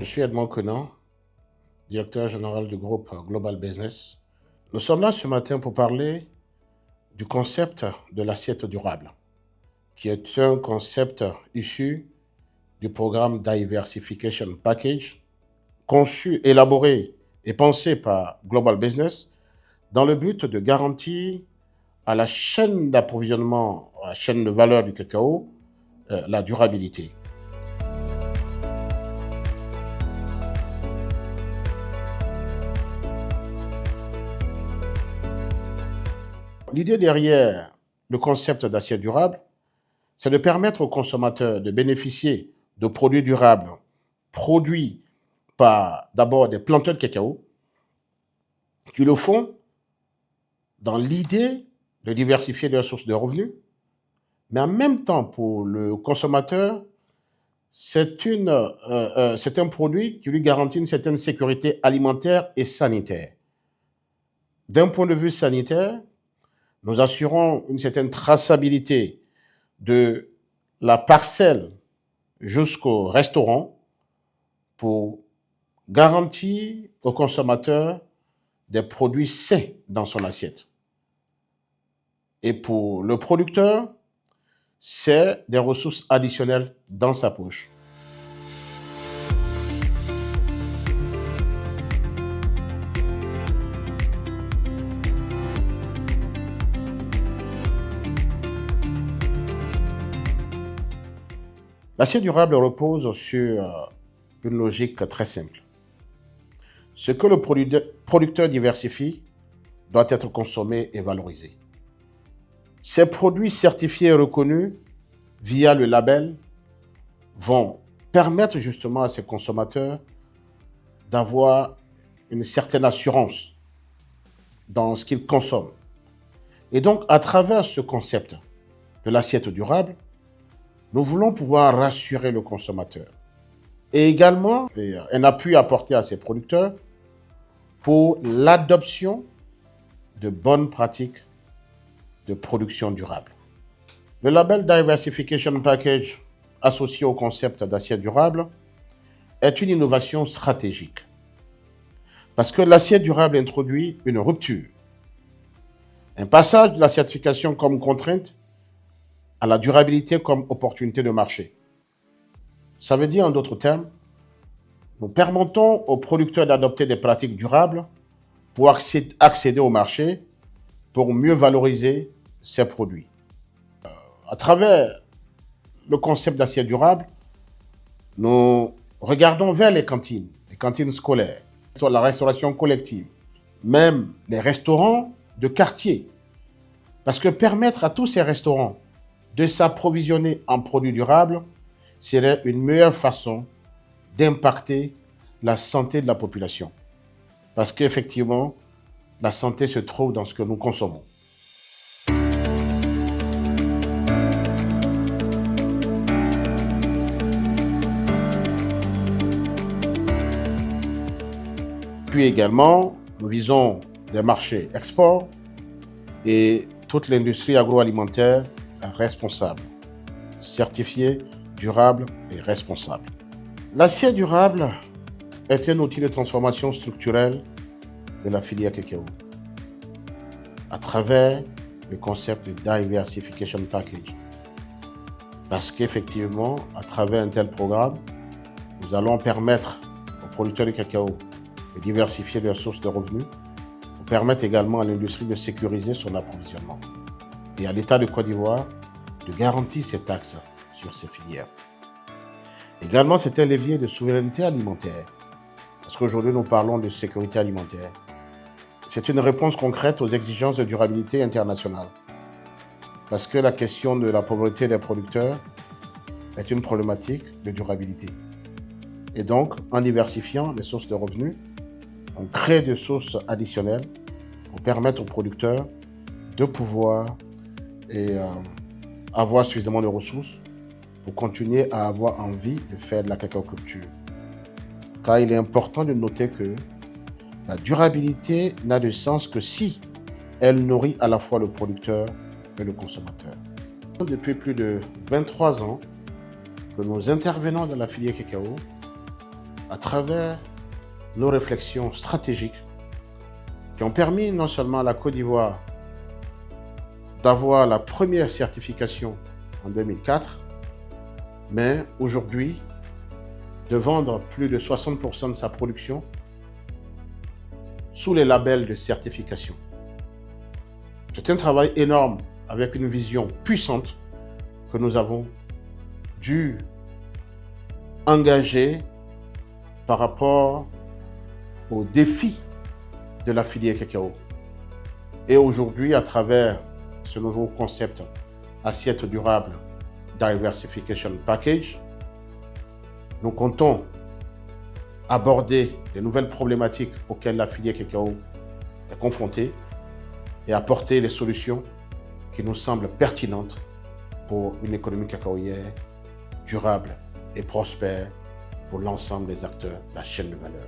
suis Edmond Conan, directeur général du groupe Global Business. Nous sommes là ce matin pour parler du concept de l'assiette durable, qui est un concept issu du programme Diversification Package, conçu, élaboré et pensé par Global Business dans le but de garantir à la chaîne d'approvisionnement, à la chaîne de valeur du cacao, la durabilité. L'idée derrière le concept d'assiette durable, c'est de permettre aux consommateurs de bénéficier de produits durables produits par d'abord des planteurs de cacao qui le font dans l'idée de diversifier leurs sources de revenus, mais en même temps pour le consommateur, c'est un produit qui lui garantit une certaine sécurité alimentaire et sanitaire. D'un point de vue sanitaire, nous assurons une certaine traçabilité de la parcelle jusqu'au restaurant pour garantir au consommateur des produits sains dans son assiette. Et pour le producteur, c'est des ressources additionnelles dans sa poche. L'assiette durable repose sur une logique très simple. Ce que le producteur diversifie doit être consommé et valorisé. Ces produits certifiés et reconnus via le label vont permettre justement à ces consommateurs d'avoir une certaine assurance dans ce qu'ils consomment. Et donc, à travers ce concept de l'assiette durable, nous voulons pouvoir rassurer le consommateur et également un appui apporté à ces producteurs pour l'adoption de bonnes pratiques de production durable. Le label Diversification Package associé au concept d'assiette durable est une innovation stratégique parce que l'assiette durable introduit une rupture, un passage de la certification comme contrainte à la durabilité comme opportunité de marché. Ça veut dire en d'autres termes, nous permettons aux producteurs d'adopter des pratiques durables pour accéder au marché, pour mieux valoriser ces produits. À travers le concept d'assiette durable, nous regardons vers les cantines scolaires, la restauration collective, même les restaurants de quartier. Parce que permettre à tous ces restaurants de s'approvisionner en produits durables serait une meilleure façon d'impacter la santé de la population. Parce qu'effectivement, la santé se trouve dans ce que nous consommons. Puis également, nous visons des marchés export et toute l'industrie agroalimentaire responsable, certifiée, durable et responsable. L'assiette durable est un outil de transformation structurelle de la filière cacao à travers le concept de Diversification Package. Parce qu'effectivement, à travers un tel programme, nous allons permettre aux producteurs de cacao de diversifier leurs sources de revenus, pour permettre également à l'industrie de sécuriser son approvisionnement et à l'État de Côte d'Ivoire de garantir cet axe sur ces filières. Également, c'est un levier de souveraineté alimentaire, parce qu'aujourd'hui, nous parlons de sécurité alimentaire. C'est une réponse concrète aux exigences de durabilité internationale, parce que la question de la pauvreté des producteurs est une problématique de durabilité. Et donc, en diversifiant les sources de revenus, on crée des sources additionnelles pour permettre aux producteurs de pouvoir avoir suffisamment de ressources pour continuer à avoir envie de faire de la cacaoculture. Car il est important de noter que la durabilité n'a de sens que si elle nourrit à la fois le producteur et le consommateur. Depuis plus de 23 ans que nous intervenons dans la filière cacao à travers nos réflexions stratégiques qui ont permis non seulement à la Côte d'Ivoire d'avoir la première certification en 2004, mais aujourd'hui de vendre plus de 60% de sa production sous les labels de certification. C'est un travail énorme avec une vision puissante que nous avons dû engager par rapport aux défis de la filière cacao. Et aujourd'hui, à travers ce nouveau concept assiette durable Diversification Package, nous comptons aborder les nouvelles problématiques auxquelles la filière cacao est confrontée et apporter les solutions qui nous semblent pertinentes pour une économie cacaoyère durable et prospère pour l'ensemble des acteurs de la chaîne de valeur.